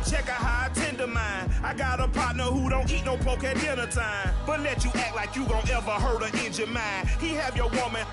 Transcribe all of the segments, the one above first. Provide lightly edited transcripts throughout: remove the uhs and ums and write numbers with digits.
and check out how I tend to mine. I got a partner who don't eat no pork at dinner time, but let you act like you gon' ever hurt or injure mine. He have your woman,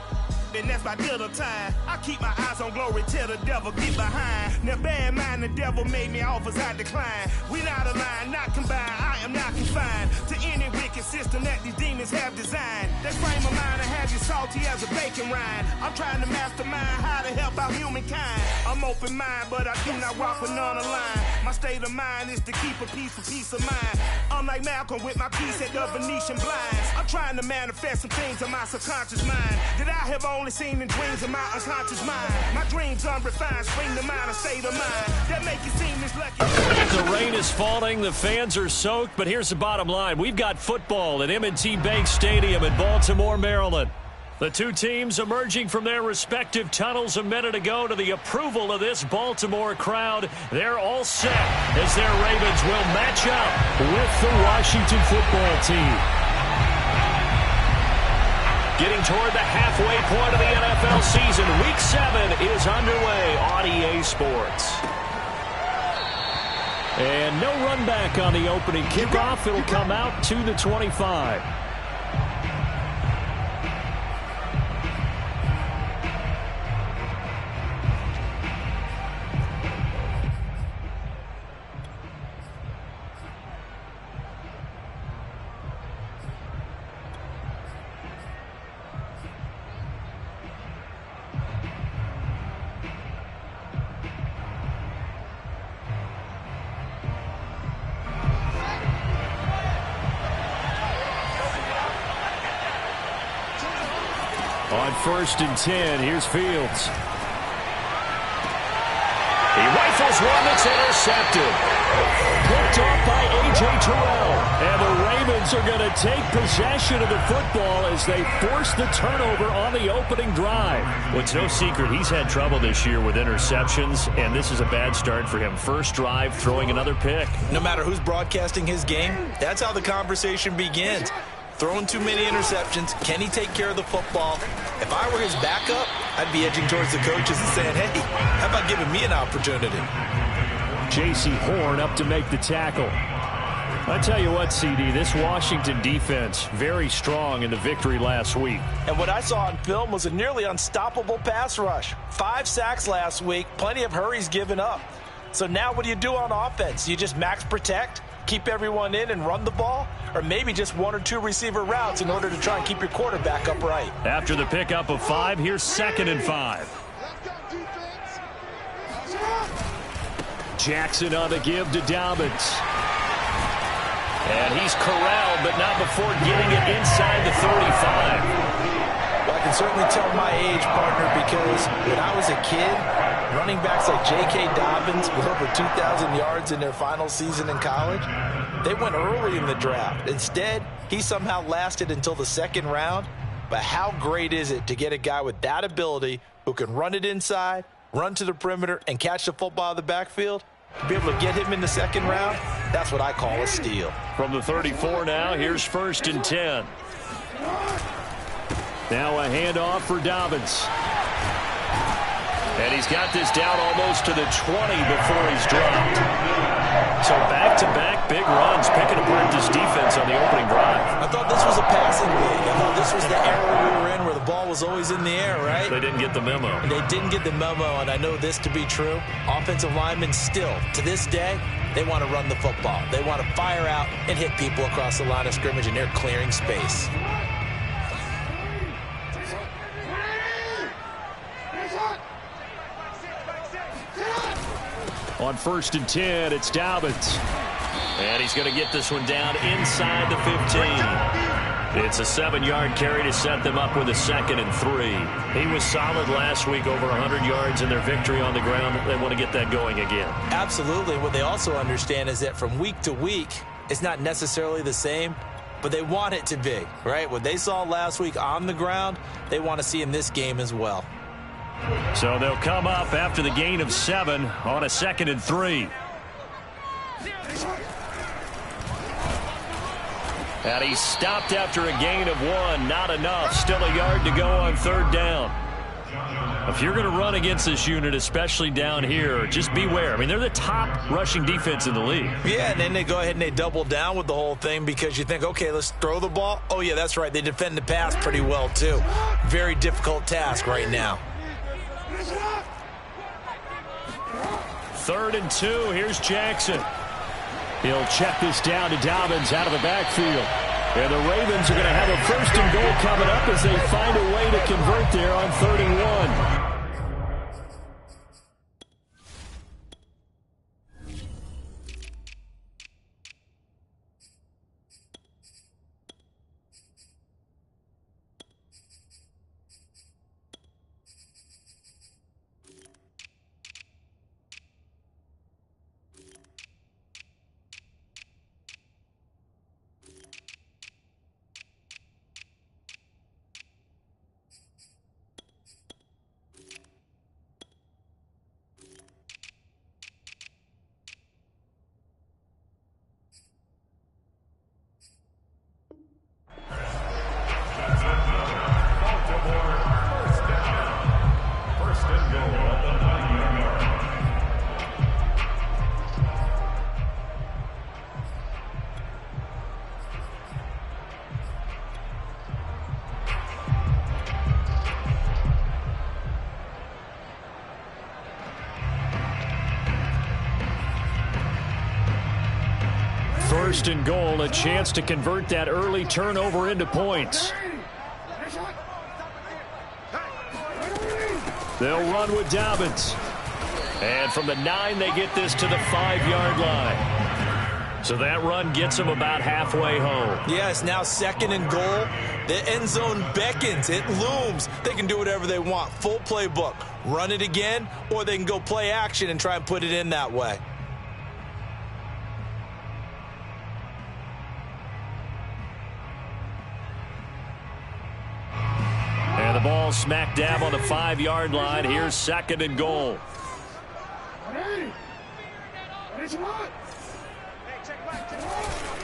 and that's my dinner time. I keep my eyes on glory till the devil get behind. Now bad mind, the devil made me offers I decline. We not aligned, not combined, I am not confined to any wicked system that these demons have designed. That frame of mind to have you salty as a bacon rind. I'm trying to mastermind how to help out humankind. I'm open mind, but I do not walk with none aligned. My state of mind is to keep a peace of mind. I'm like Malcolm with my piece at the Venetian blinds. I'm trying to manifest some things in my subconscious mind that I have only seen in dreams of my unconscious mind. My dreams unrefined, spring to mind, a state of mind that make you seem as lucky. The rain is falling, the fans are soaked, but here's the bottom line. We've got football at M&T Bank Stadium in Baltimore, Maryland. The two teams emerging from their respective tunnels a minute ago to the approval of this Baltimore crowd. They're all set as their Ravens will match up with the Washington football team. Getting toward the halfway point of the NFL season, Week 7 is underway on EA Sports. And no run back on the opening kickoff. It'll come out to the 25. On 1st and 10, here's Fields. He rifles one that's intercepted. Picked off by A.J. Terrell. And the Ravens are going to take possession of the football as they force the turnover on the opening drive. Well, it's no secret he's had trouble this year with interceptions, and this is a bad start for him. First drive, throwing another pick. No matter who's broadcasting his game, that's how the conversation begins. Throwing too many interceptions. Can he take care of the football? If I were his backup, I'd be edging towards the coaches and saying, hey, how about giving me an opportunity? J.C. Horn up to make the tackle. I tell you what, CD, this Washington defense, very strong in the victory last week. And what I saw on film was a nearly unstoppable pass rush. 5 sacks last week, plenty of hurries given up. So now what do you do on offense? You just max protect, keep everyone in and run the ball? Or maybe just 1 or 2 receiver routes in order to try and keep your quarterback upright. After the pickup of 5, here's 2nd and 5. Jackson on the give to Dobbins. And he's corralled, but not before getting it inside the 35. Well, I can certainly tell my age, partner, because when I was a kid, running backs like J.K. Dobbins with over 2,000 yards in their final season in college, they went early in the draft. Instead, he somehow lasted until the 2nd round. But how great is it to get a guy with that ability who can run it inside, run to the perimeter, and catch the football out of the backfield? To be able to get him in the 2nd round, that's what I call a steal. From the 34 now, here's 1st and 10. Now a handoff for Dobbins. And he's got this down almost to the 20 before he's dropped. So back-to-back big runs, picking apart this defense on the opening drive. I thought this was a passing league. I thought this was the era we were in where the ball was always in the air, right? They didn't get the memo. And they didn't get the memo, and I know this to be true. Offensive linemen still, to this day, they want to run the football. They want to fire out and hit people across the line of scrimmage, and they're clearing space. On 1st and 10, it's Dobbins. And he's going to get this one down inside the 15. It's a 7-yard carry to set them up with a 2nd and 3. He was solid last week, over 100 yards in their victory on the ground. They want to get that going again. Absolutely. What they also understand is that from week to week, it's not necessarily the same, but they want it to be, right? What they saw last week on the ground, they want to see in this game as well. So they'll come up after the gain of 7 on a 2nd and 3. And he's stopped after a gain of 1. Not enough. Still a yard to go on 3rd down. If you're going to run against this unit, especially down here, just beware. I mean, they're the top rushing defense in the league. Yeah, and then they go ahead and they double down with the whole thing because you think, okay, let's throw the ball. Oh, yeah, that's right. They defend the pass pretty well, too. Very difficult task right now. 3rd and 2. Here's Jackson. He'll check this down to Dobbins out of the backfield. And the Ravens are going to have a 1st and goal coming up as they find a way to convert there on 3rd and 1. First and goal, a chance to convert that early turnover into points. They'll run with Dobbins. And from the 9, they get this to the 5-yard line. So that run gets them about halfway home. Yeah, it's now 2nd and goal. The end zone beckons. It looms. They can do whatever they want. Full playbook. Run it again, or they can go play action and try and put it in that way. And the ball smack dab on the 5-yard line. Here's 2nd and goal.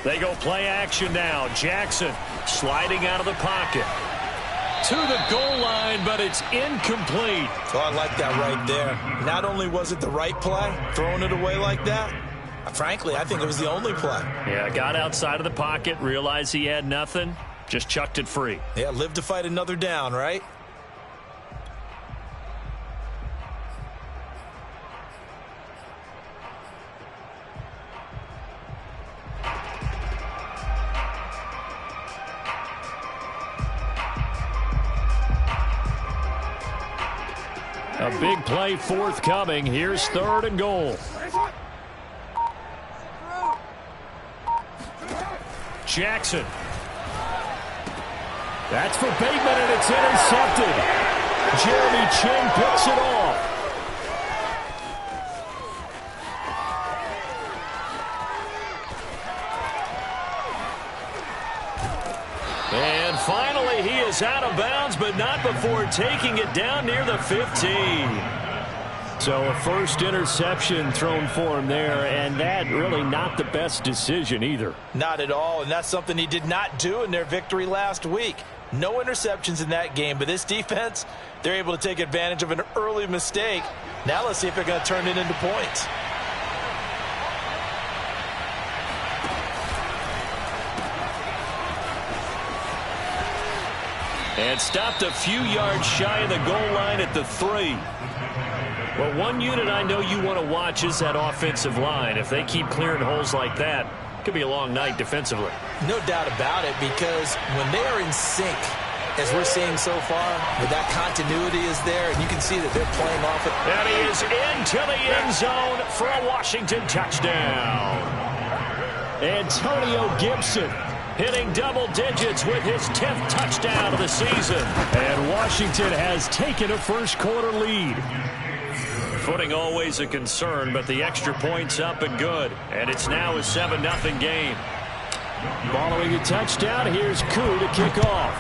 They go play action now. Jackson sliding out of the pocket to the goal line, but it's incomplete. Oh, I like that right there. Not only was it the right play, throwing it away like that, frankly, I think it was the only play. Yeah, got outside of the pocket, realized he had nothing, just chucked it free. Yeah, live to fight another down, right? A big play forthcoming. Here's 3rd and goal. Jackson. That's for Bateman, and it's intercepted. Jeremy Chinn picks it off. And finally, he is out of bounds, but not before taking it down near the 15. So a first interception thrown for him there, and that really not the best decision either. Not at all, and that's something he did not do in their victory last week. No interceptions in that game, but this defense, they're able to take advantage of an early mistake. Now let's see if they're going to turn it into points. And stopped a few yards shy of the goal line at the 3. Well, one unit I know you want to watch is that offensive line. If they keep clearing holes like that, it could be a long night defensively. No doubt about it, because when they are in sync, as we're seeing so far, with that continuity is there, and you can see that they're playing off it. And he is into the end zone for a Washington touchdown. Antonio Gibson hitting double digits with his 10th touchdown of the season. And Washington has taken a first-quarter lead. Footing always a concern, but the extra point's up and good. And it's now a 7-0 game. Following a touchdown, here's Koo to kick off.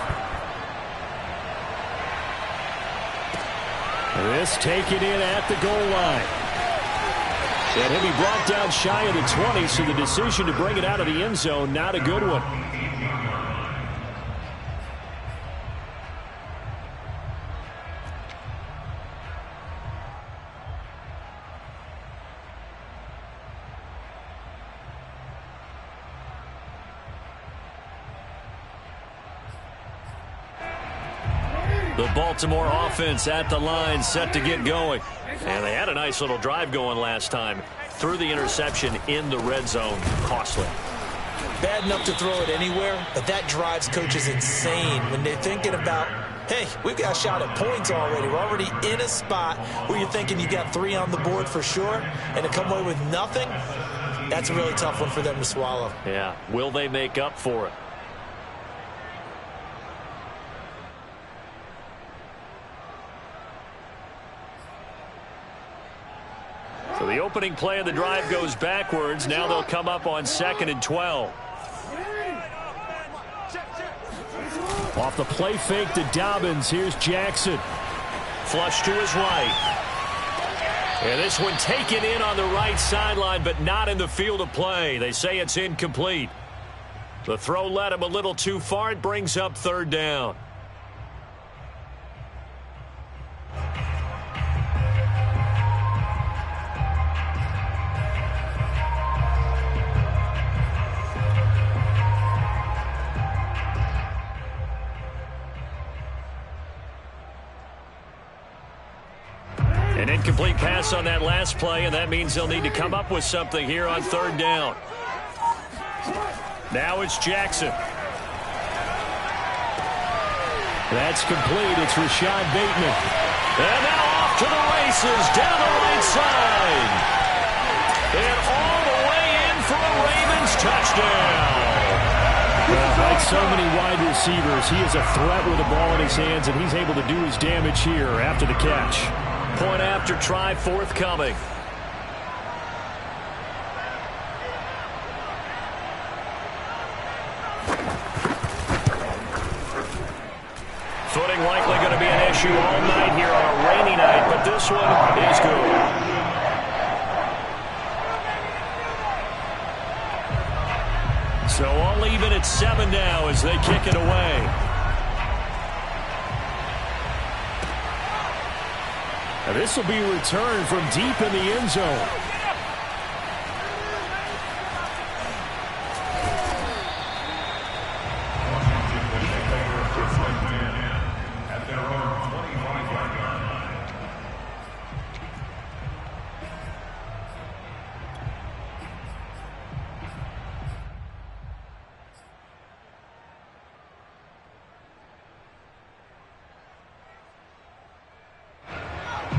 This taken in at the goal line. And he'll be brought down shy of the 20, so the decision to bring it out of the end zone, not a good one. The Baltimore offense at the line, set to get going. And they had a nice little drive going last time. Threw the interception in the red zone. Costly. Bad enough to throw it anywhere, but that drives coaches insane when they're thinking about, hey, we've got a shot at points already. We're already in a spot where you're thinking you got 3 on the board for sure, and to come away with nothing, that's a really tough one for them to swallow. Yeah, will they make up for it? So the opening play of the drive goes backwards. Now they'll come up on 2nd and 12. Off the play fake to Dobbins. Here's Jackson. Flush to his right. And this one taken in on the right sideline, but not in the field of play. They say it's incomplete. The throw led him a little too far. It brings up 3rd down. An incomplete pass on that last play, and that means they'll need to come up with something here on 3rd down. Now it's Jackson. That's complete. It's Rashad Bateman. And now off to the races down the right side. And all the way in for a Ravens touchdown. Well, like so many wide receivers, he is a threat with the ball in his hands, and he's able to do his damage here after the catch. Point after try forthcoming. Footing likely going to be an issue all night here on a rainy night, but this one is good. So all even at 7 now as they kick it away. Now this will be returned from deep in the end zone.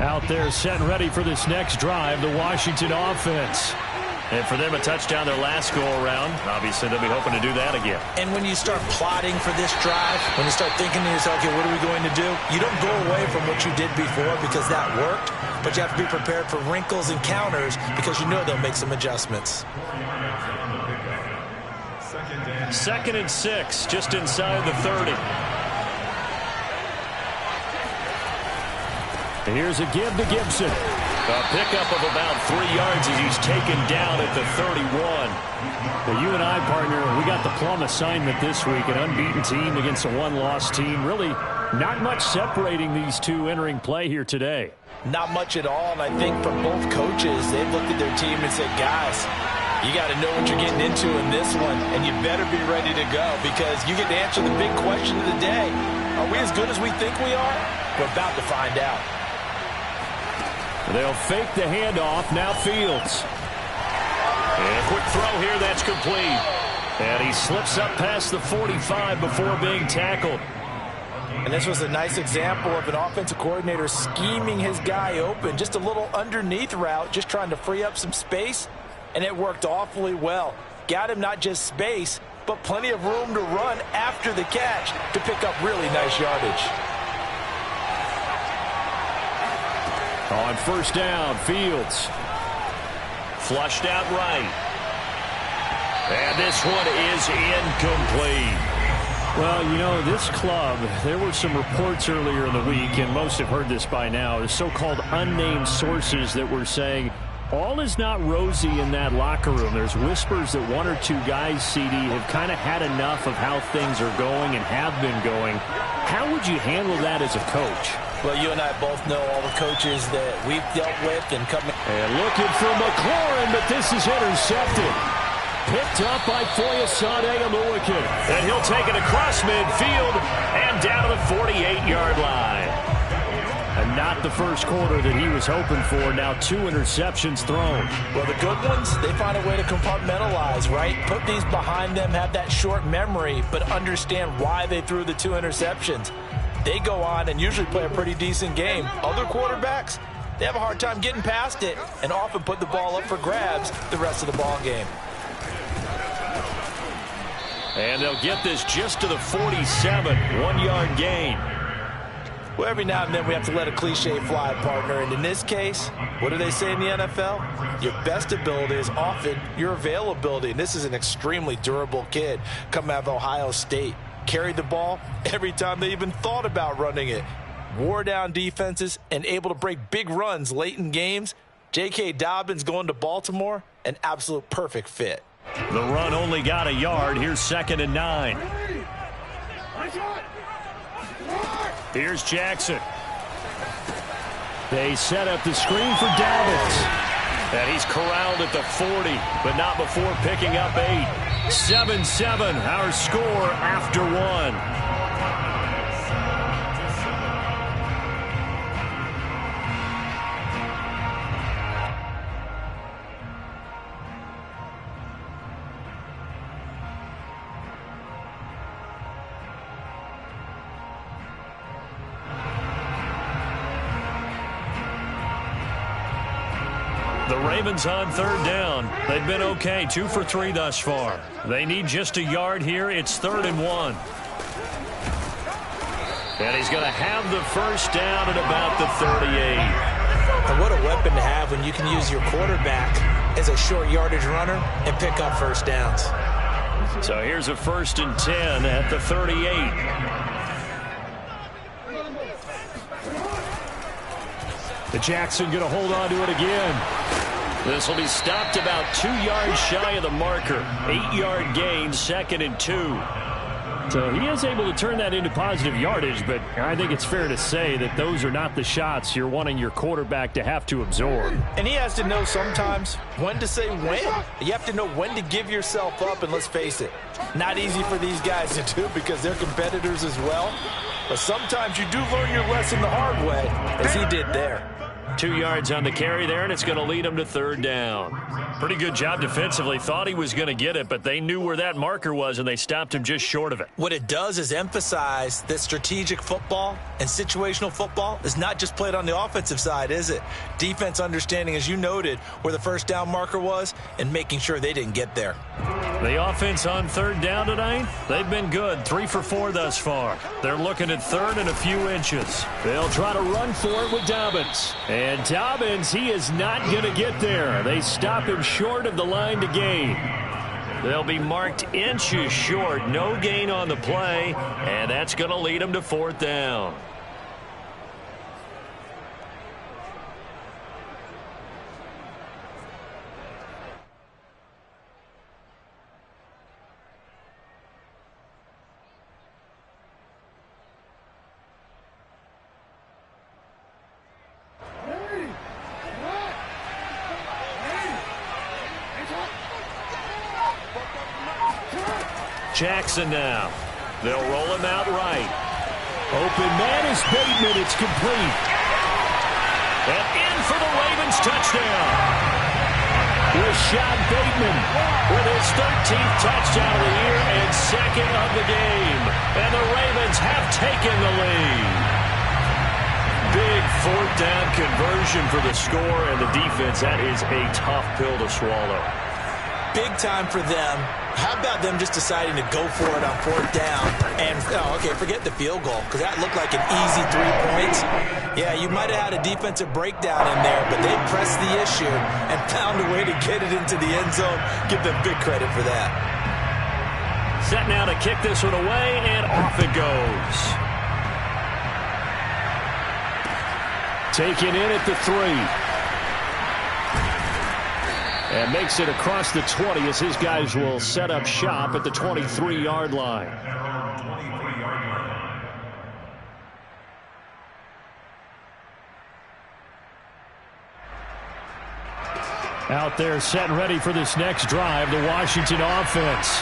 Out there set and ready for this next drive, the Washington offense. And for them, a touchdown their last go-around. Obviously, they'll be hoping to do that again. And when you start plotting for this drive, when you start thinking to yourself, okay, what are we going to do? You don't go away from what you did before because that worked, but you have to be prepared for wrinkles and counters because you know they'll make some adjustments. 2nd and 6, just inside the 30. And here's a give to Gibson. A pickup of about 3 yards as he's taken down at the 31. Well, you and I, partner, we got the plum assignment this week. An unbeaten team against a one-loss team. Really not much separating these two entering play here today. Not much at all, and I think from both coaches, they've looked at their team and said, guys, you got to know what you're getting into in this one, and you better be ready to go because you get to answer the big question of the day. Are we as good as we think we are? We're about to find out. They'll fake the handoff. Now Fields. And a quick throw here. That's complete. And he slips up past the 45 before being tackled. And this was a nice example of an offensive coordinator scheming his guy open. Just a little underneath route, just trying to free up some space. And it worked awfully well. Got him not just space, but plenty of room to run after the catch to pick up really nice yardage. On 1st down, Fields. Flushed out right. And this one is incomplete. Well, you know, this club, there were some reports earlier in the week, and most have heard this by now, the so-called unnamed sources that were saying all is not rosy in that locker room. There's whispers that 1 or 2 guys, CD, have kind of had enough of how things are going and have been going. How would you handle that as a coach? Well, you and I both know all the coaches that we've dealt with and come. And looking for McLaurin, but this is intercepted. picked up by Foyesade Aluakin. And he'll take it across midfield and down to the 48-yard line. And not the first quarter that he was hoping for. Now 2 interceptions thrown. Well, the good ones, they find a way to compartmentalize, right? Put these behind them, have that short memory, but understand why they threw the 2 interceptions. They go on and usually play a pretty decent game. Other quarterbacks, they have a hard time getting past it and often put the ball up for grabs the rest of the ball game. And they'll get this just to the 47, 1-yard gain. Well, every now and then we have to let a cliche fly, partner. And in this case, what do they say in the NFL? Your best ability is often your availability. And this is an extremely durable kid coming out of Ohio State. Carried the ball every time they even thought about running it. Wore down defenses and able to break big runs late in games. J.K. Dobbins going to Baltimore, an absolute perfect fit. The run only got a yard. Here's 2nd and 9. Here's Jackson. They set up the screen for Dobbins. And he's corralled at the 40, but not before picking up 8. 7-7, our score after 1. The Ravens on 3rd down. They've been okay, 2 for 3 thus far. They need just a yard here. It's 3rd and 1. And he's going to have the first down at about the 38. And what a weapon to have when you can use your quarterback as a short yardage runner and pick up first downs. So here's a 1st and 10 at the 38. The Jackson going to hold on to it again. This will be stopped about 2 yards shy of the marker. 8-yard gain, 2nd and 2. So he is able to turn that into positive yardage, but I think it's fair to say that those are not the shots you're wanting your quarterback to have to absorb. And he has to know sometimes when to say when. You have to know when to give yourself up, and let's face it, not easy for these guys to do because they're competitors as well. But sometimes you do learn your lesson the hard way, as he did there. 2 yards on the carry there, and it's going to lead him to 3rd down. Pretty good job defensively. Thought he was going to get it, but they knew where that marker was, and they stopped him just short of it. What it does is emphasize that strategic football and situational football is not just played on the offensive side, is it? Defense understanding, as you noted, where the first down marker was and making sure they didn't get there. The offense on 3rd down tonight, they've been good. 3 for 4 thus far. They're looking at 3rd and a few inches. They'll try to run for it with Dobbins. And Dobbins, he is not going to get there. They stop him short of the line to gain. They'll be marked inches short. No gain on the play, and that's going to lead him to 4th down. Jackson now. They'll roll him out right. Open man is Bateman. It's complete. And in for the Ravens touchdown. Rashad Bateman with his 13th touchdown of the year and 2nd of the game. And the Ravens have taken the lead. Big 4th down conversion for the score, and the defense, that is a tough pill to swallow. Big time for them. How about them just deciding to go for it on 4th down? And, forget the field goal, because that looked like an easy 3 points. Yeah, you might have had a defensive breakdown in there, but they pressed the issue and found a way to get it into the end zone. Give them big credit for that. Set now to kick this one away, and off it goes. Taken in at the 3. And makes it across the 20 as his guys will set up shop at the 23-yard line. Out there set and ready for this next drive, the Washington offense.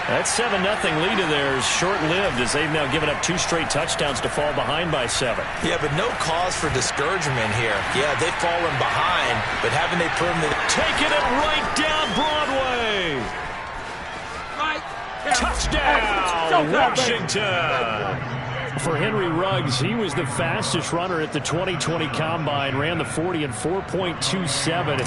That 7-0 lead of theirs short-lived as they've now given up 2 straight touchdowns to fall behind by 7. Yeah, but no cause for discouragement here. Yeah, they've fallen behind, but haven't they proven that? Taking it right down Broadway. Touchdown, Washington. For Henry Ruggs, he was the fastest runner at the 2020 Combine, ran the 40 in 4.27.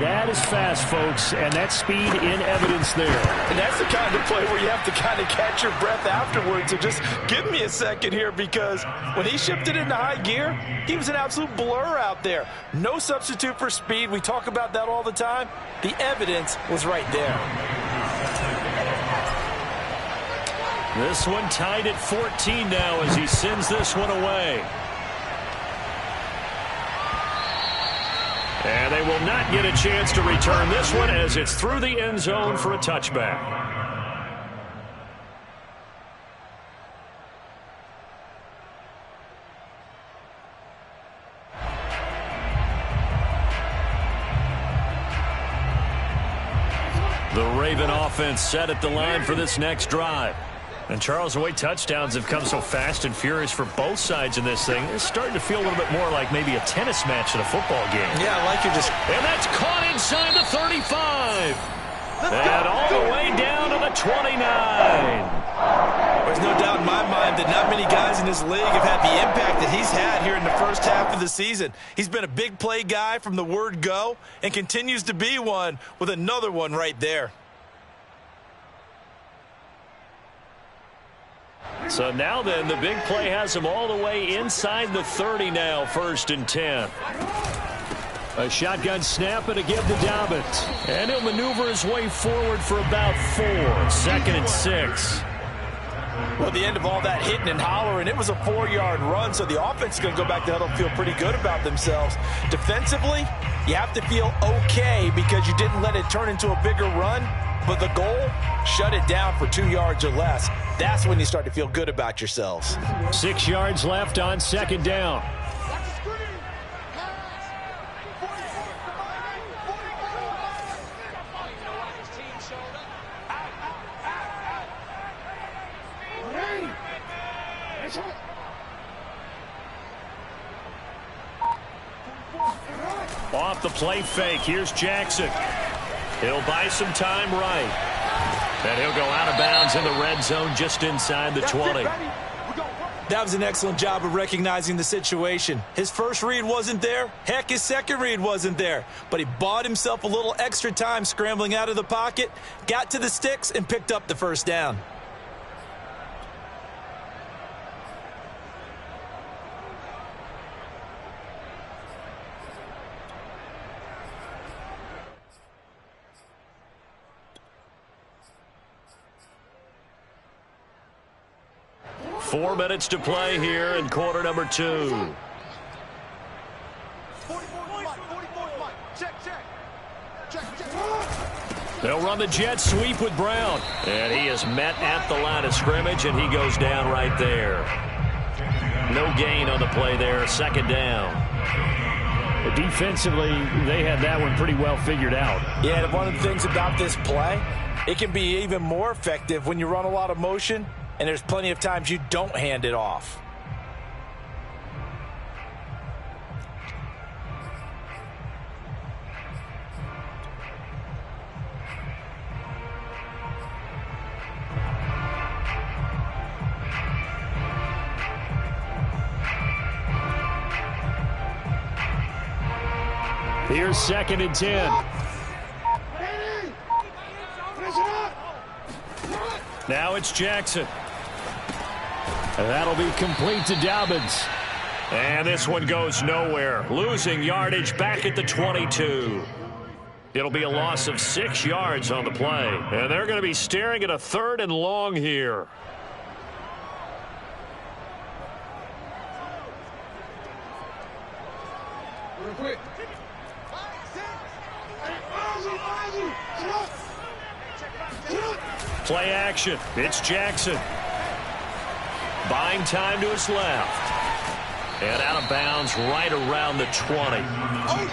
That is fast, folks, and that's speed in evidence there. And that's the kind of play where you have to kind of catch your breath afterwards. So just give me a second here, because when he shifted into high gear, he was an absolute blur out there. No substitute for speed. We talk about that all the time. The evidence was right there. This one tied at 14 now as he sends this one away. And they will not get a chance to return this one as it's through the end zone for a touchback. The Raven offense set at the line for this next drive. And Charles, the way touchdowns have come so fast and furious for both sides in this thing, it's starting to feel a little bit more like maybe a tennis match at a football game. Yeah, I like you just... And that's caught inside the 35. And all the way down to the 29. There's no doubt in my mind that not many guys in this league have had the impact that he's had here in the first half of the season. He's been a big play guy from the word go and continues to be one with another one right there. So now then, the big play has him all the way inside the 30 now, 1st and 10. A shotgun snap and a give to Dobbins. And he'll maneuver his way forward for about 4. 2nd and 6. Well, the end of all that hitting and hollering, it was a 4-yard run, so the offense is going to go back to huddle and feel pretty good about themselves. Defensively, you have to feel okay because you didn't let it turn into a bigger run, but the goal, shut it down for 2 yards or less. That's when you start to feel good about yourselves. 6 yards left on 2nd down. Off the play fake, here's Jackson. He'll buy some time right. And he'll go out of bounds in the red zone just inside the 20. That was an excellent job of recognizing the situation. His first read wasn't there. Heck, his second read wasn't there. But he bought himself a little extra time scrambling out of the pocket, got to the sticks, and picked up the first down. Four minutes to play here in quarter number 2. They'll run the jet sweep with Brown. And he is met at the line of scrimmage, and he goes down right there. No gain on the play there. 2nd down. Defensively, they had that one pretty well figured out. Yeah, and one of the things about this play, it can be even more effective when you run a lot of motion, and there's plenty of times you don't hand it off. Here's 2nd and 10. Now it's Jackson. And that'll be complete to Dobbins. And this one goes nowhere. Losing yardage back at the 22. It'll be a loss of 6 yards on the play. And they're going to be staring at a 3rd and long here. Real quick. Play action. It's Jackson. Buying time to his left. And out of bounds right around the 20.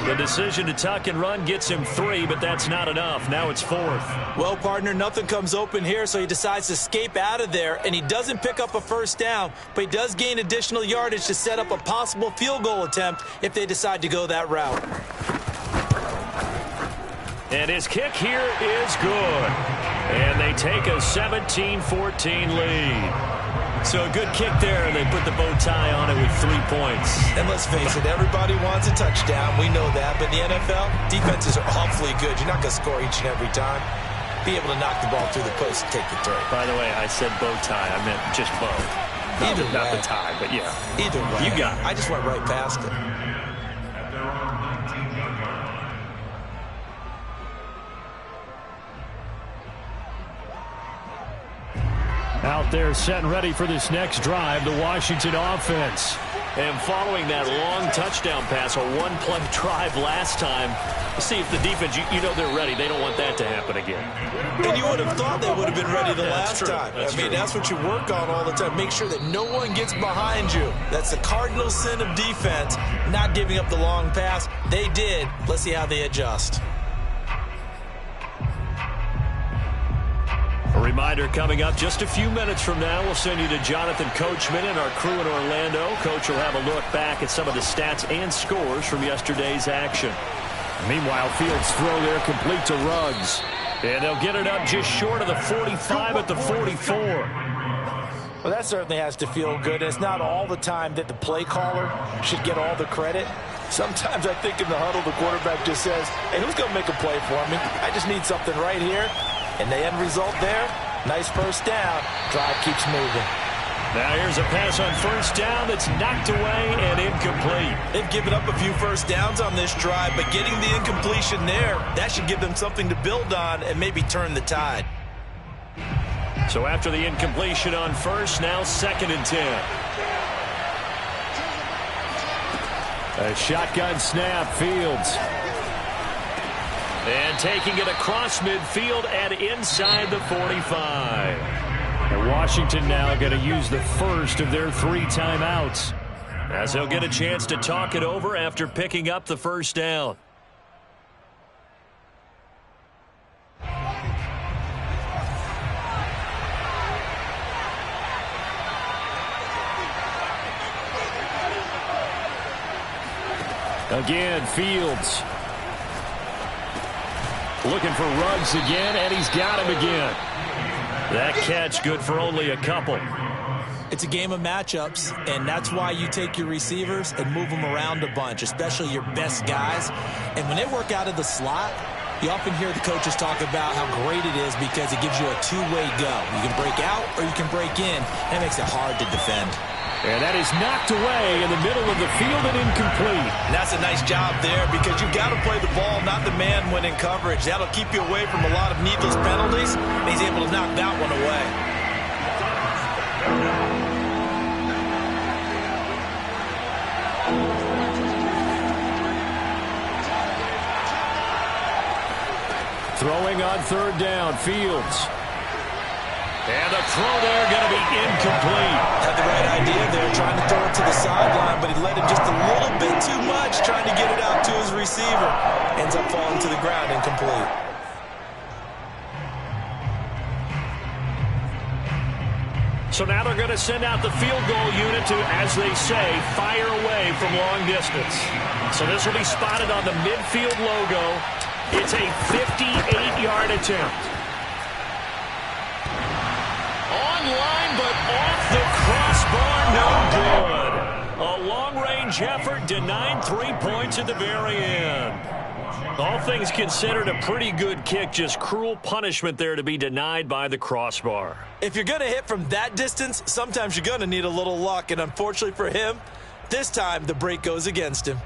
The decision to tuck and run gets him 3, but that's not enough. Now it's 4th. Well, partner, nothing comes open here, so he decides to escape out of there, and he doesn't pick up a first down, but he does gain additional yardage to set up a possible field goal attempt if they decide to go that route. And his kick here is good. And they take a 17-14 lead. So a good kick there, and they put the bow tie on it with 3 points. And let's face it, everybody wants a touchdown. We know that. But in the NFL, defenses are awfully good. You're not going to score each and every time. Be able to knock the ball through the post and take the throw. By the way, I said bow tie. I meant just bow. Either Not way. the tie, but yeah. Either way. You got it. I just went right past it. Out there set and ready for this next drive, the Washington offense. And following that long touchdown pass, a one-play drive last time, see if the defense, you know they're ready. They don't want that to happen again. And you would have thought they would have been ready the last time. That's true. That's what you work on all the time. Make sure that no one gets behind you. That's the cardinal sin of defense, not giving up the long pass. They did. Let's see how they adjust. A reminder coming up just a few minutes from now, we'll send you to Jonathan Coachman and our crew in Orlando. Coach will have a look back at some of the stats and scores from yesterday's action. Meanwhile, Fields throw there complete to Ruggs. And they'll get it up just short of the 45 at the 44. Well, that certainly has to feel good. It's not all the time that the play caller should get all the credit. Sometimes I think in the huddle, the quarterback just says, hey, who's going to make a play for me? I just need something right here. And the end result there, nice first down. Drive keeps moving. Now here's a pass on first down that's knocked away and incomplete. They've given up a few first downs on this drive, but getting the incompletion there, that should give them something to build on and maybe turn the tide. So after the incompletion on first, now 2nd and 10. A shotgun snap, Fields. And taking it across midfield and inside the 45. And Washington now going to use the first of their 3 timeouts. As they'll get a chance to talk it over after picking up the first down. Again, Fields. Looking for Ruggs again, and he's got him again. That catch good for only a couple. It's a game of matchups, and that's why you take your receivers and move them around a bunch, especially your best guys. And when they work out of the slot, you often hear the coaches talk about how great it is because it gives you a two-way go. You can break out or you can break in. That makes it hard to defend. And that is knocked away in the middle of the field and incomplete. And that's a nice job there because you've got to play the ball, not the man when in coverage. That'll keep you away from a lot of needless penalties. And he's able to knock that one away. Throwing on 3rd down, Fields. And the throw there going to be incomplete. Had the right idea there, trying to throw it to the sideline, but he let him just a little bit too much, trying to get it out to his receiver. Ends up falling to the ground, incomplete. So now they're going to send out the field goal unit to, as they say, fire away from long distance. So this will be spotted on the midfield logo. It's a 58-yard attempt. Line, but off the crossbar, no good. A long-range effort denied 3 points at the very end. All things considered, a pretty good kick, just cruel punishment there to be denied by the crossbar. If you're going to hit from that distance, sometimes you're going to need a little luck, and unfortunately for him, this time the break goes against him.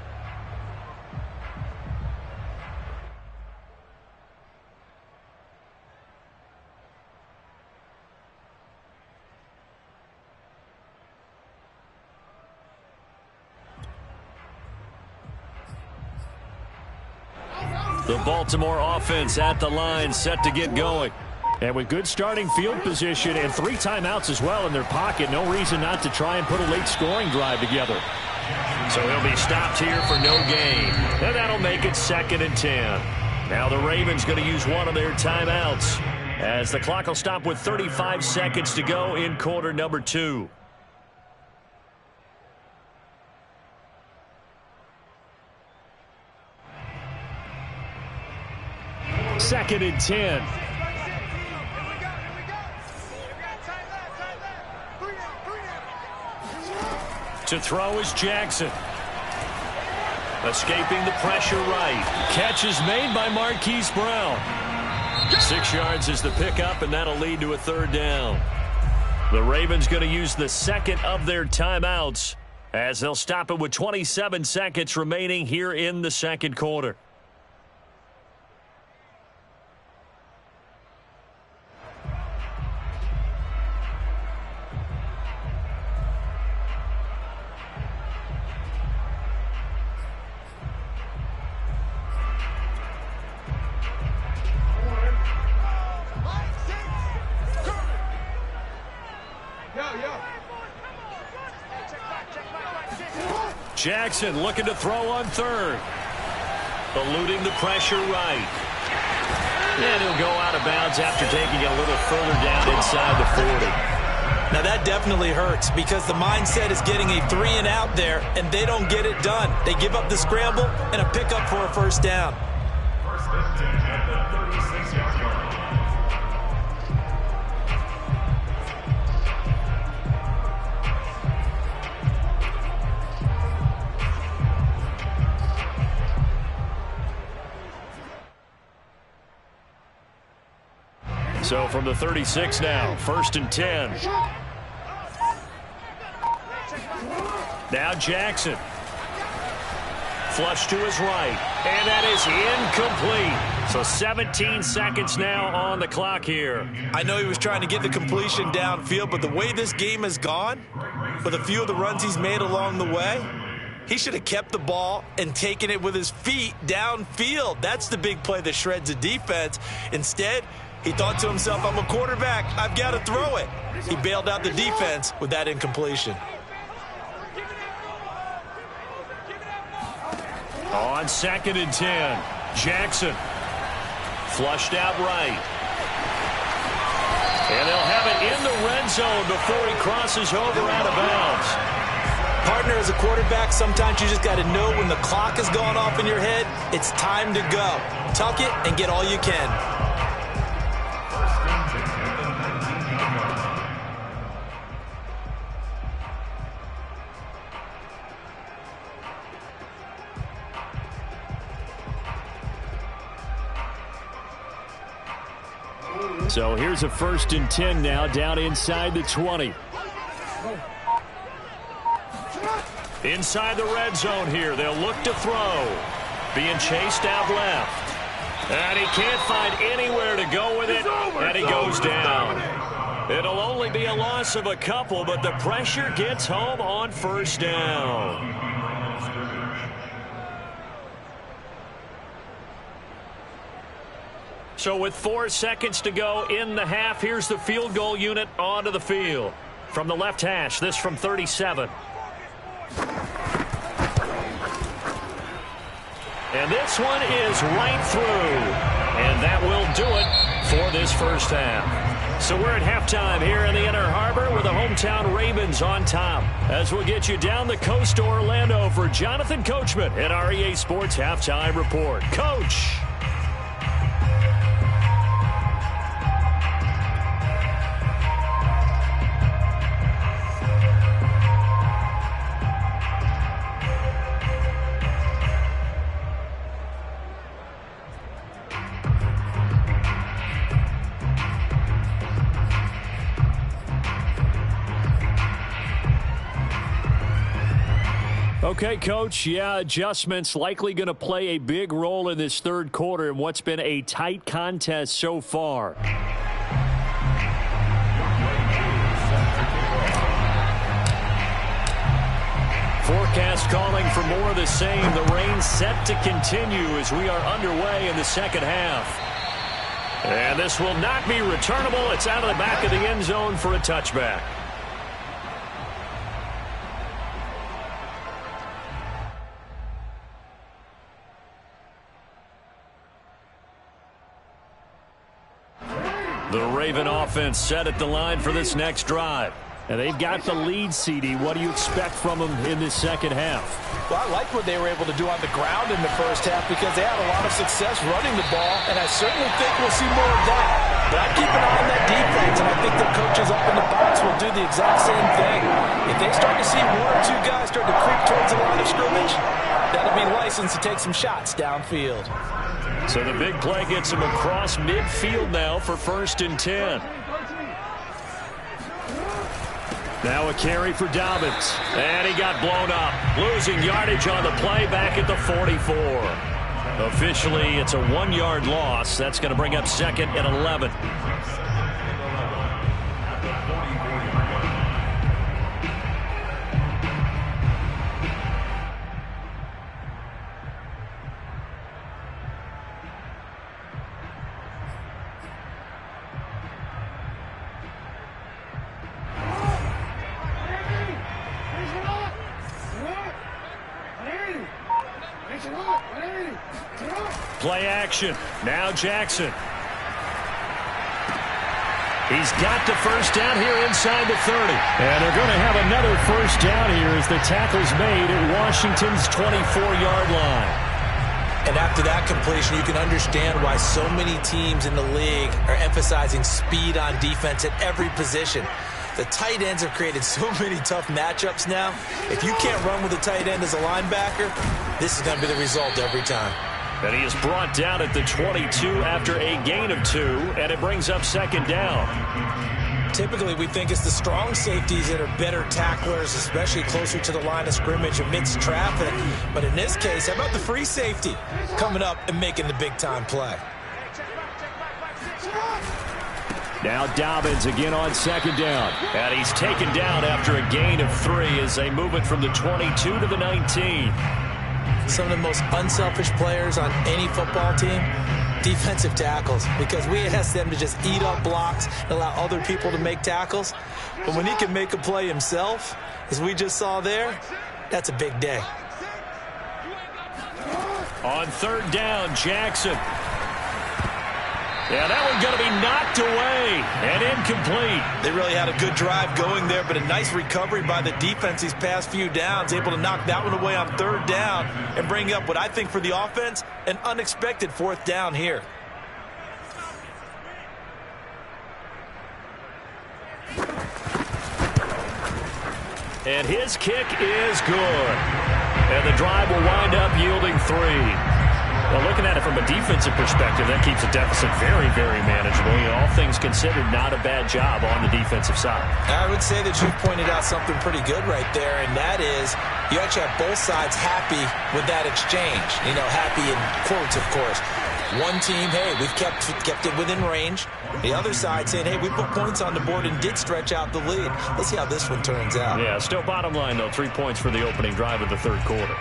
The Baltimore offense at the line, set to get going. And with good starting field position and 3 timeouts as well in their pocket, no reason not to try and put a late scoring drive together. So he'll be stopped here for no gain. And that'll make it 2nd and 10. Now the Ravens going to use one of their timeouts as the clock will stop with 35 seconds to go in quarter number 2. Second and 10. To throw is Jackson. Escaping the pressure right. Catch is made by Marquise Brown. 6 yards is the pickup, and that'll lead to a 3rd down. The Ravens going to use the second of their timeouts as they'll stop it with 27 seconds remaining here in the 2nd quarter. Jackson looking to throw on 3rd. Eluding the pressure right. And he'll go out of bounds after taking it a little further down inside the 40. Now that definitely hurts because the mindset is getting a 3-and-out there, and they don't get it done. They give up the scramble and a pickup for a 1st down. So from the 36 now, 1st and 10. Now Jackson. Flush to his right. And that is incomplete. So 17 seconds now on the clock here. I know he was trying to get the completion downfield, but the way this game has gone, with a few of the runs he's made along the way, he should have kept the ball and taken it with his feet downfield. That's the big play that shreds a defense. Instead, he thought to himself, I'm a quarterback. I've got to throw it. He bailed out the defense with that incompletion. On 2nd and 10, Jackson. Flushed out right. And they'll have it in the red zone before he crosses over out of bounds. Partner, as a quarterback, sometimes you just got to know when the clock has gone off in your head, it's time to go. Tuck it and get all you can. So here's a 1st and 10 now down inside the 20. Inside the red zone here. They'll look to throw. Being chased out left. And he can't find anywhere to go with it. And he goes down. It'll only be a loss of a couple, but the pressure gets home on 1st down. So with 4 seconds to go in the half, here's the field goal unit onto the field. From the left hash, this from 37. And this one is right through. And that will do it for this 1st half. So we're at halftime here in the Inner Harbor with the hometown Ravens on top. As we'll get you down the coast to Orlando for Jonathan Coachman at our EA Sports Halftime Report. Coach. Okay, Coach, yeah, adjustments likely going to play a big role in this 3rd quarter in what's been a tight contest so far. Forecast calling for more of the same. The rain set to continue as we are underway in the 2nd half. And this will not be returnable. It's out of the back of the end zone for a touchback. The Raven offense set at the line for this next drive. And they've got the lead, CD. What do you expect from them in this second half? Well, I like what they were able to do on the ground in the first half because they had a lot of success running the ball, and I certainly think we'll see more of that. But I keep an eye on that defense, and I think their coaches up in the box will do the exact same thing. If they start to see one or two guys start to creep towards the line of scrimmage, that'll be licensed to take some shots downfield. So the big play gets him across midfield now for 1st and 10. Now a carry for Dobbins. And he got blown up. Losing yardage on the play back at the 44. Officially, it's a 1-yard loss. That's going to bring up 2nd and 11. Play action. Now Jackson. He's got the first down here inside the 30. And they're going to have another first down here as the tackle's made at Washington's 24-yard line. And after that completion, you can understand why so many teams in the league are emphasizing speed on defense at every position. The tight ends have created so many tough matchups now. If you can't run with a tight end as a linebacker, this is going to be the result every time. And he is brought down at the 22 after a gain of 2, and it brings up 2nd down. Typically, we think it's the strong safeties that are better tacklers, especially closer to the line of scrimmage amidst traffic. But in this case, how about the free safety coming up and making the big-time play? Now Dobbins again on 2nd down. And he's taken down after a gain of 3 as they move it from the 22 to the 19. Some of the most unselfish players on any football team, defensive tackles, because we ask them to just eat up blocks and allow other people to make tackles. But when he can make a play himself, as we just saw there, that's a big day. On 3rd down, Jackson. Yeah, that one's going to be knocked away and incomplete. They really had a good drive going there, but a nice recovery by the defense these past few downs, able to knock that one away on 3rd down and bring up what I think for the offense, an unexpected 4th down here. And his kick is good. And the drive will wind up yielding 3. Well, looking at it from a defensive perspective, that keeps the deficit very, very manageable. You know, all things considered, not a bad job on the defensive side. I would say that you've pointed out something pretty good right there, and that is you actually have both sides happy with that exchange. You know, happy in quotes, of course. One team, hey, we've kept it within range. The other side saying, hey, we put points on the board and did stretch out the lead. Let's see how this one turns out. Yeah, still bottom line, though, 3 points for the opening drive of the 3rd quarter.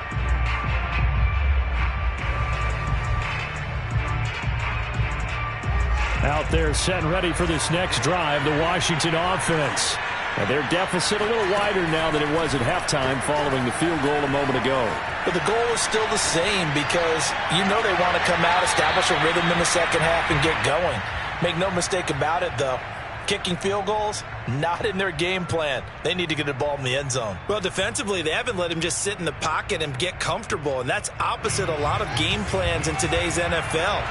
Out there set and ready for this next drive, the Washington offense. And their deficit a little wider now than it was at halftime following the field goal a moment ago. But the goal is still the same because you know they want to come out, establish a rhythm in the second half, and get going. Make no mistake about it, though. Kicking field goals, not in their game plan. They need to get the ball in the end zone. Well, defensively, they haven't let him just sit in the pocket and get comfortable, and that's opposite a lot of game plans in today's NFL.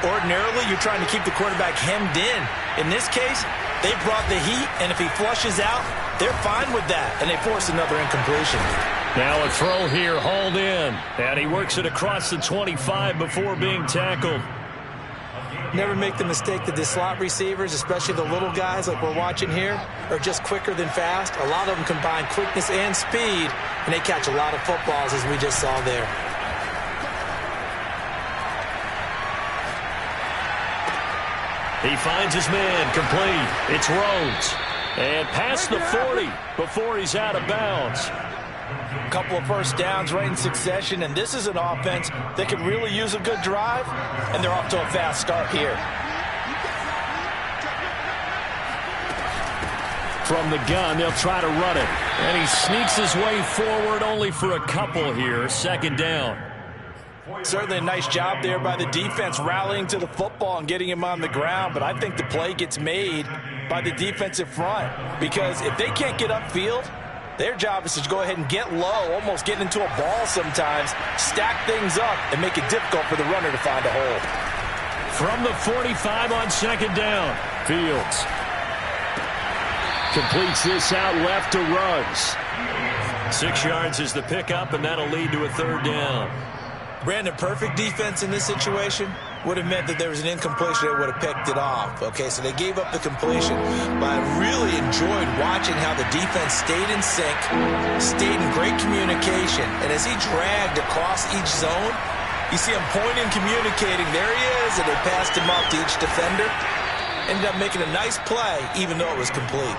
Ordinarily, you're trying to keep the quarterback hemmed in. In this case, they brought the heat, and if he flushes out, they're fine with that, and they force another incompletion. Now a throw here, hauled in, and he works it across the 25 before being tackled. Never make the mistake that the slot receivers, especially the little guys like we're watching here, are just quicker than fast. A lot of them combine quickness and speed, and they catch a lot of footballs, as we just saw there. He finds his man, complete. It's Rhodes. And past the 40 before he's out of bounds. A couple of first downs right in succession, and this is an offense that could really use a good drive, and they're off to a fast start here. From the gun, they'll try to run it. And he sneaks his way forward only for a couple here. 2nd down. Certainly a nice job there by the defense rallying to the football and getting him on the ground, but I think the play gets made by the defensive front because if they can't get upfield, their job is to go ahead and get low, almost get into a ball sometimes, stack things up, and make it difficult for the runner to find a hole. From the 45 on second down, Fields completes this out left to Ruggs. 6 yards is the pickup, and that'll lead to a third down. Brandon, perfect defense in this situation would have meant that there was an incompletion that would have picked it off. Okay, so they gave up the completion, but I really enjoyed watching how the defense stayed in sync, stayed in great communication, and as he dragged across each zone, you see him pointing, communicating, there he is, and they passed him off to each defender. Ended up making a nice play, even though it was complete.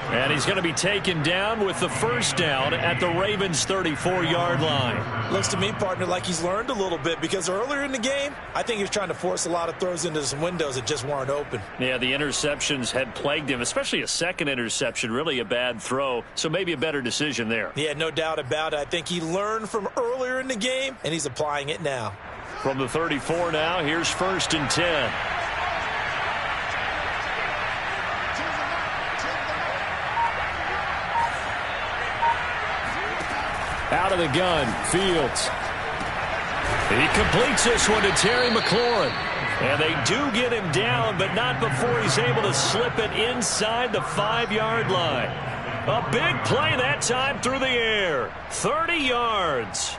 And he's going to be taken down with the first down at the Ravens' 34-yard line. Looks to me, partner, like he's learned a little bit because earlier in the game, I think he was trying to force a lot of throws into some windows that just weren't open. Yeah, the interceptions had plagued him, especially a second interception, really a bad throw, so maybe a better decision there. Yeah, no doubt about it. I think he learned from earlier in the game, and he's applying it now. From the 34 now, here's 1st and 10. Out of the gun, Fields. He completes this one to Terry McLaurin. And they do get him down, but not before he's able to slip it inside the 5-yard line. A big play that time through the air. 30 yards.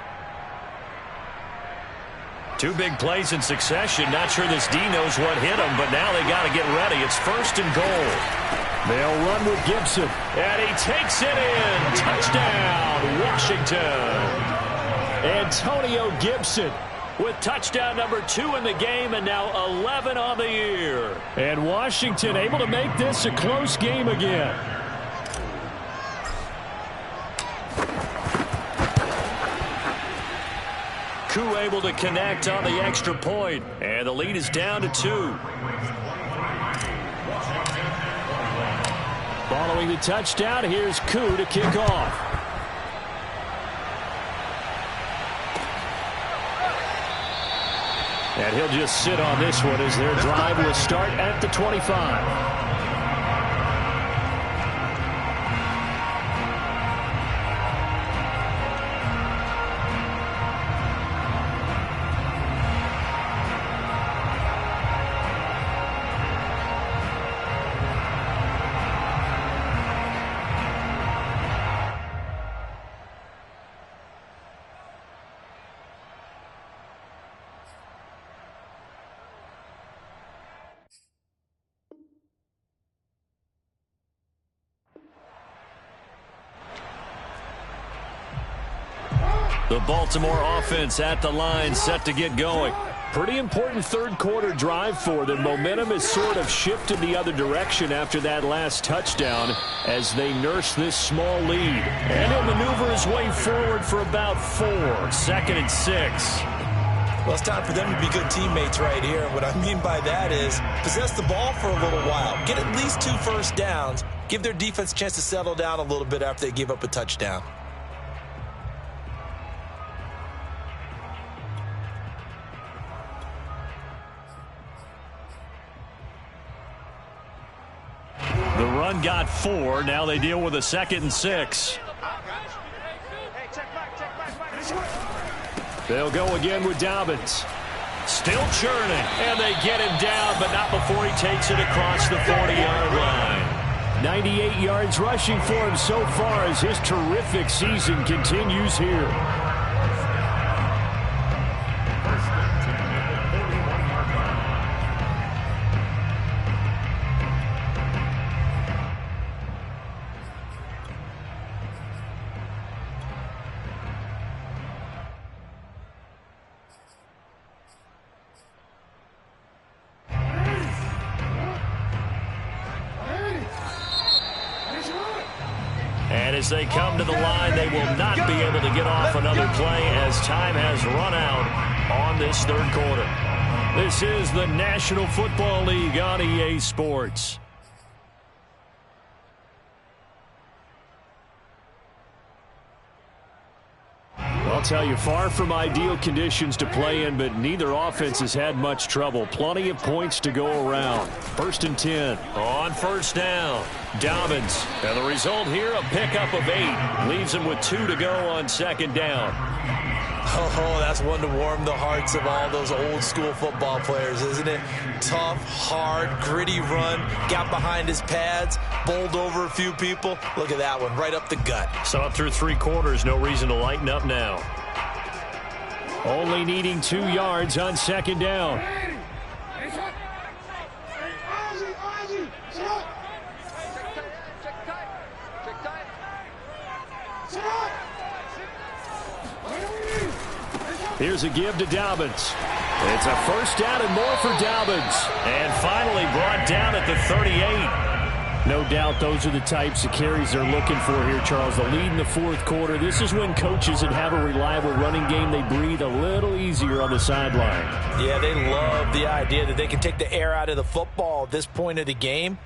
2 big plays in succession. Not sure this D knows what hit him, but now they got to get ready. It's 1st and goal. They'll run with Gibson, and he takes it in. Touchdown, Washington. Antonio Gibson with touchdown number 2 in the game, and now 11 on the year. And Washington able to make this a close game again. Koo able to connect on the extra point, and the lead is down to 2. Following the touchdown, here's Koo to kick off. And he'll just sit on this one as their drive will start at the 25. The Baltimore offense at the line, set to get going. Pretty important third quarter drive for them. Momentum has sort of shifted the other direction after that last touchdown as they nurse this small lead. And he'll maneuver his way forward for about 4. 2nd and 6. Well, it's time for them to be good teammates right here. And what I mean by that is possess the ball for a little while. Get at least 2 first downs. Give their defense a chance to settle down a little bit after they give up a touchdown. The run got 4. Now they deal with a 2nd and 6. They'll go again with Dobbins. Still churning, and they get him down, but not before he takes it across the 40-yard line. 98 yards rushing for him so far as his terrific season continues here. And as they come to the line, they will not be able to get off another play as time has run out on this third quarter. This is the National Football League on EA Sports. Well, tell you, far from ideal conditions to play in, but neither offense has had much trouble. Plenty of points to go around. 1st and 10. On 1st down, Dobbins. And the result here, a pickup of 8. Leaves him with 2 to go on 2nd down. Oh, that's one to warm the hearts of all those old school football players, isn't it? Tough, hard, gritty run. Got behind his pads, bowled over a few people. Look at that one, right up the gut. So up through 3 quarters, no reason to lighten up now. Only needing 2 yards on 2nd down. Here's a give to Dobbins. It's a 1st down and more for Dobbins. And finally brought down at the 38. No doubt those are the types of carries they're looking for here, Charles. The lead in the 4th quarter. This is when coaches that have a reliable running game, they breathe a little easier on the sideline. Yeah, they love the idea that they can take the air out of the football at this point of the game.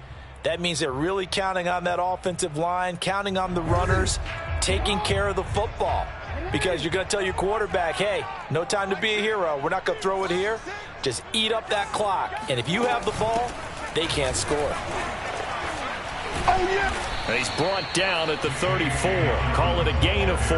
That means they're really counting on that offensive line, counting on the runners, taking care of the football. Because you're going to tell your quarterback, hey, no time to be a hero. We're not going to throw it here. Just eat up that clock. And if you have the ball, they can't score. Oh, yeah. And he's brought down at the 34. Call it a gain of 4.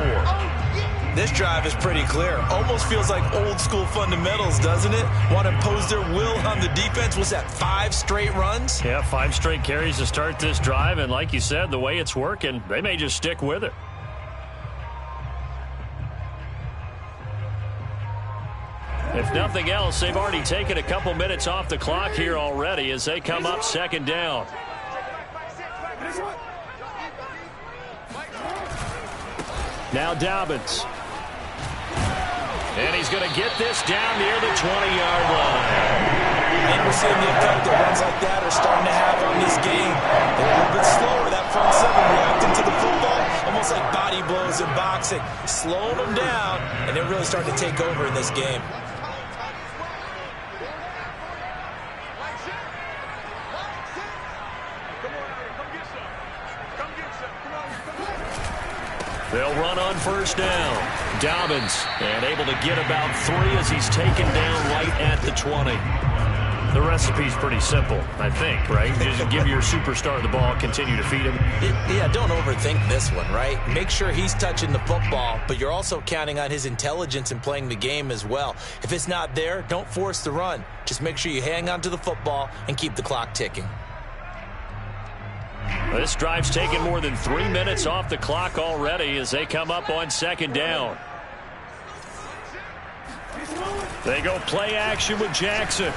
This drive is pretty clear. Almost feels like old school fundamentals, doesn't it? Want to impose their will on the defense. Was that 5 straight runs? Yeah, 5 straight carries to start this drive. And like you said, the way it's working, they may just stick with it. If nothing else, they've already taken a couple minutes off the clock here already as they come up 2nd down. Now Dobbins. And he's going to get this down near the 20-yard line. And we're seeing the effect that runs like that are starting to have on this game. They're a little bit slower. That front 7 reacting to the football, almost like body blows in boxing. Slowing them down, and they're really starting to take over in this game. They'll run on 1st down. Dobbins, and able to get about 3 as he's taken down right at the 20. The recipe's pretty simple, I think, right? Just give your superstar the ball, continue to feed him. Yeah, don't overthink this one, right? Make sure he's touching the football, but you're also counting on his intelligence in playing the game as well. If it's not there, don't force the run. Just make sure you hang on to the football and keep the clock ticking. This drive's taken more than 3 minutes off the clock already as they come up on 2nd down. They go play action with Jackson.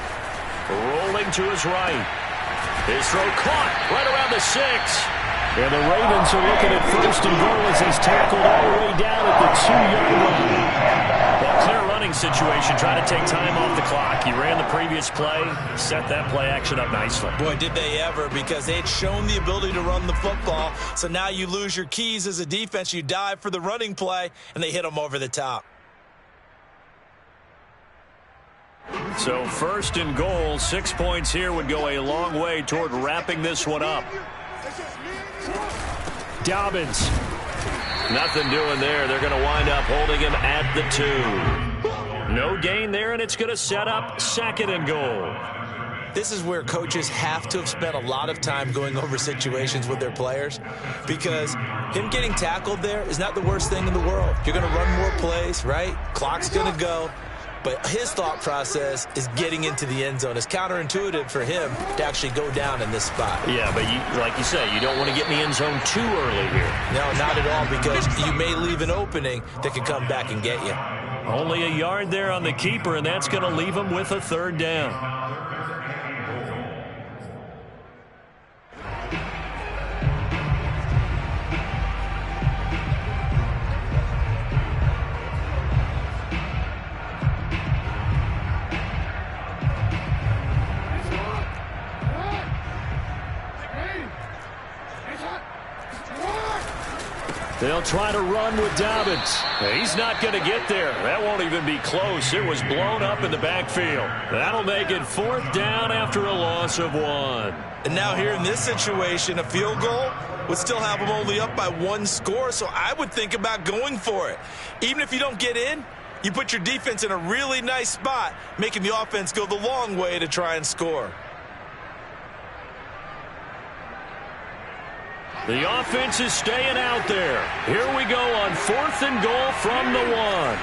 Rolling to his right. His throw caught right around the 6. And the Ravens are looking at 1st and goal as he's tackled all the way down at the 2-yard line. Well, clear running situation, trying to take time off the clock. He ran the previous play, set that play action up nicely. Boy, did they ever, because they had shown the ability to run the football. So now you lose your keys as a defense. You dive for the running play, and they hit them over the top. So 1st and goal, 6 points here would go a long way toward wrapping this one up. Dobbins. Nothing doing there. They're going to wind up holding him at the 2. No gain there, and it's going to set up 2nd and goal. This is where coaches have to have spent a lot of time going over situations with their players, because him getting tackled there is not the worst thing in the world. You're going to run more plays, right? Clock's going to go. But his thought process is getting into the end zone. It's counterintuitive for him to actually go down in this spot. Yeah, but like you say, you don't want to get in the end zone too early here. No, not at all, because you may leave an opening that could come back and get you. Only a yard there on the keeper, and that's going to leave him with a 3rd down. They'll try to run with Dobbins. He's not going to get there. That won't even be close. It was blown up in the backfield. That'll make it 4th down after a loss of 1. And now here in this situation, a field goal would still have them only up by 1 score, so I would think about going for it. Even if you don't get in, you put your defense in a really nice spot, making the offense go the long way to try and score. The offense is staying out there. Here we go on 4th and goal from the 1.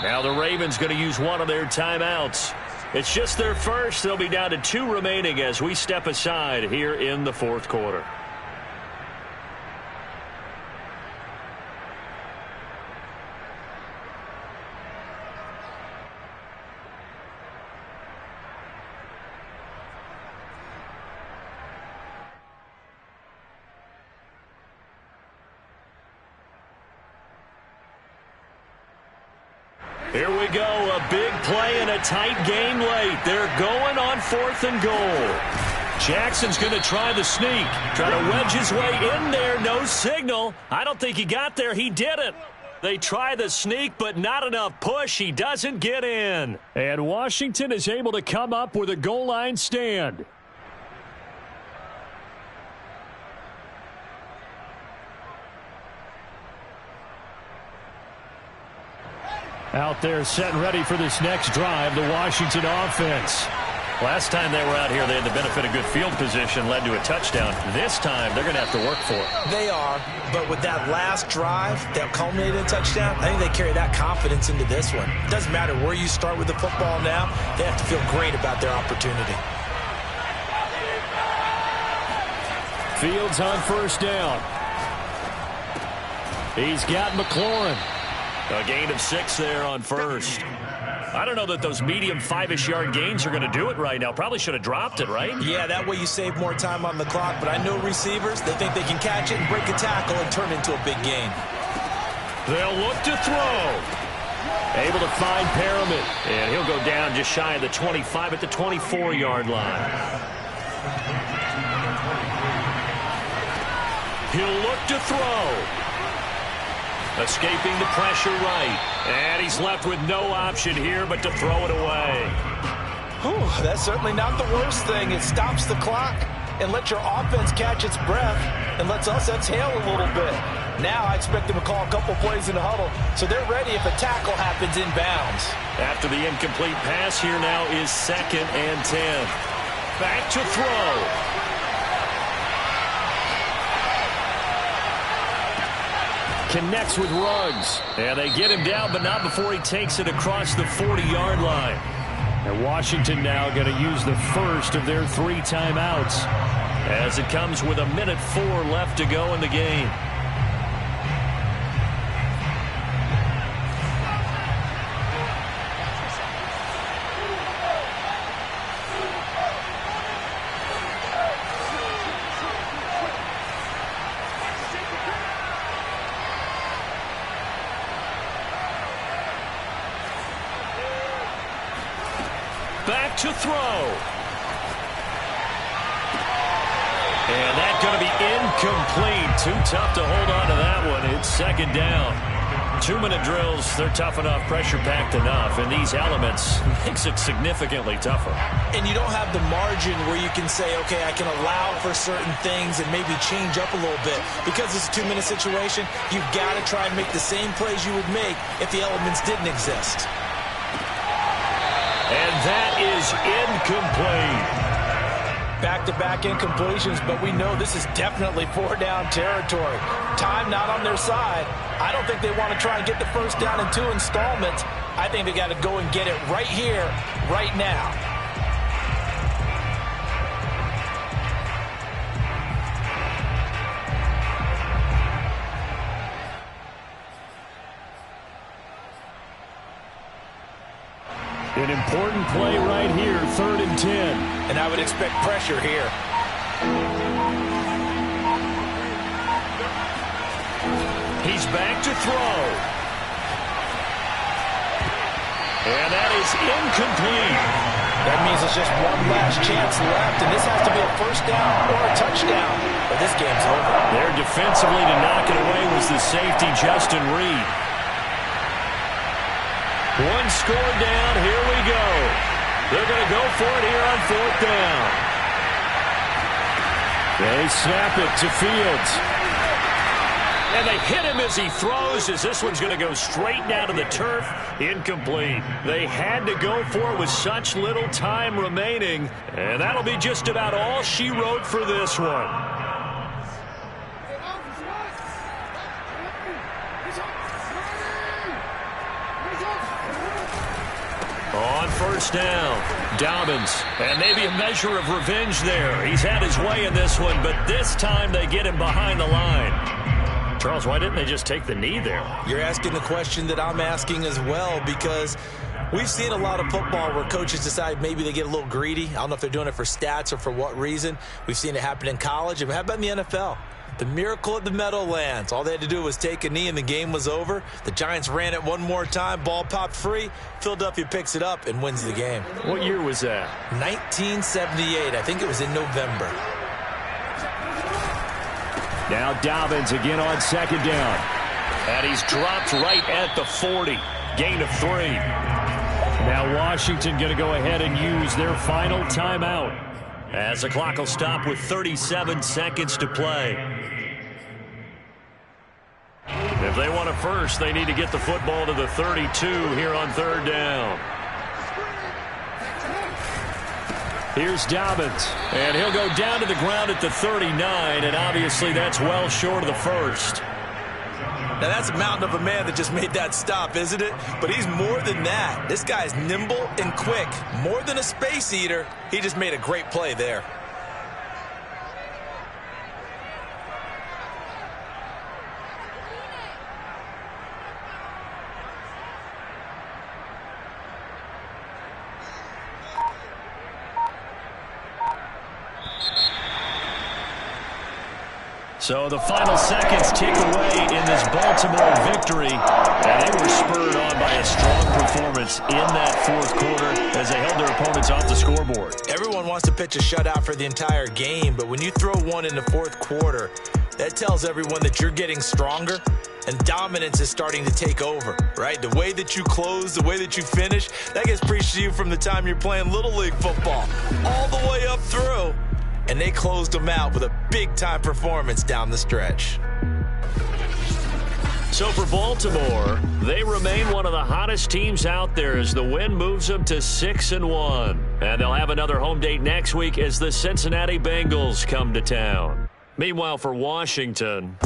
Now the Ravens going to use one of their timeouts. It's just their first. They'll be down to 2 remaining as we step aside here in the 4th quarter. Here we go, a big play in a tight game late. They're going on 4th and goal. Jackson's going to try the sneak, try to wedge his way in there. No signal. I don't think he got there. He didn't. They try the sneak, but not enough push. He doesn't get in. And Washington is able to come up with a goal line stand. Out there set and ready for this next drive, the Washington offense. Last time they were out here, they had the benefit of good field position, led to a touchdown. This time, they're going to have to work for it. They are, but with that last drive that culminated in a touchdown, I think they carry that confidence into this one. It doesn't matter where you start with the football now. They have to feel great about their opportunity. Fields on 1st down. He's got McLaurin. A gain of 6 there on 1st. I don't know that those medium 5-ish yard gains are going to do it right now. Probably should have dropped it, right? Yeah, that way you save more time on the clock. But I know receivers, they think they can catch it and break a tackle and turn it into a big gain. They'll look to throw. Able to find Perriman. And he'll go down just shy of the 25 at the 24-yard line. He'll look to throw. Escaping the pressure right. And he's left with no option here but to throw it away. Whew, that's certainly not the worst thing. It stops the clock and lets your offense catch its breath and lets us exhale a little bit. Now I expect them to call a couple plays in the huddle so they're ready if a tackle happens inbounds. After the incomplete pass, here now is 2nd and 10. Back to throw. Connects with Ruggs. And they get him down, but not before he takes it across the 40-yard line. And Washington now going to use the first of their 3 timeouts. As it comes with 1:04 left to go in the game. Back to throw. And that's going to be incomplete. Too tough to hold on to that one. It's 2nd down. 2-minute drills, they're tough enough, pressure-packed enough. And these elements makes it significantly tougher. And you don't have the margin where you can say, okay, I can allow for certain things and maybe change up a little bit. Because it's a 2-minute situation, you've got to try and make the same plays you would make if the elements didn't exist. And that is incomplete. Back-to-back incompletions, but we know this is definitely 4-down territory. Time not on their side. I don't think they want to try and get the first down in 2 installments. I think they got to go and get it right here, right now. An important play right here, 3rd and 10. And I would expect pressure here. He's back to throw. And that is incomplete. That means there's just one last chance left, and this has to be a first down or a touchdown, or this game's over. There defensively to knock it away was the safety, Justin Reed. One score down, here we go. They're going to go for it here on fourth down. They snap it to Fields. And they hit him as he throws, as this one's going to go straight down to the turf. Incomplete. They had to go for it with such little time remaining. And that'll be just about all she wrote for this one. On first down, Dobbins, and maybe a measure of revenge there. He's had his way in this one, but this time they get him behind the line. Charles, why didn't they just take the knee there? You're asking the question that I'm asking as well, because we've seen a lot of football where coaches decide maybe they get a little greedy. I don't know if they're doing it for stats or for what reason. We've seen it happen in college. And how about in the NFL? The miracle at the Meadowlands. All they had to do was take a knee and the game was over. The Giants ran it one more time. Ball popped free. Philadelphia picks it up and wins the game. What year was that? 1978. I think it was in November. Now Dobbins again on second down. And he's dropped right at the 40. Gain of 3. Now Washington going to go ahead and use their final timeout, as the clock will stop with 37 seconds to play. If they want a first, they need to get the football to the 32 here on third down. Here's Dobbins, and he'll go down to the ground at the 39, and obviously that's well short of the first. Now, that's a mountain of a man that just made that stop, isn't it? But he's more than that. This guy's nimble and quick. More than a space eater, he just made a great play there. So the final seconds tick away in this Baltimore victory, and they were spurred on by a strong performance in that fourth quarter as they held their opponents off the scoreboard. Everyone wants to pitch a shutout for the entire game, but when you throw one in the fourth quarter, that tells everyone that you're getting stronger and dominance is starting to take over, right? The way that you close, the way that you finish, that gets preached to you from the time you're playing Little League football all the way up through. And they closed them out with a big-time performance down the stretch. So for Baltimore, they remain one of the hottest teams out there as the win moves them to 6-1. And they'll have another home date next week as the Cincinnati Bengals come to town. Meanwhile, for Washington,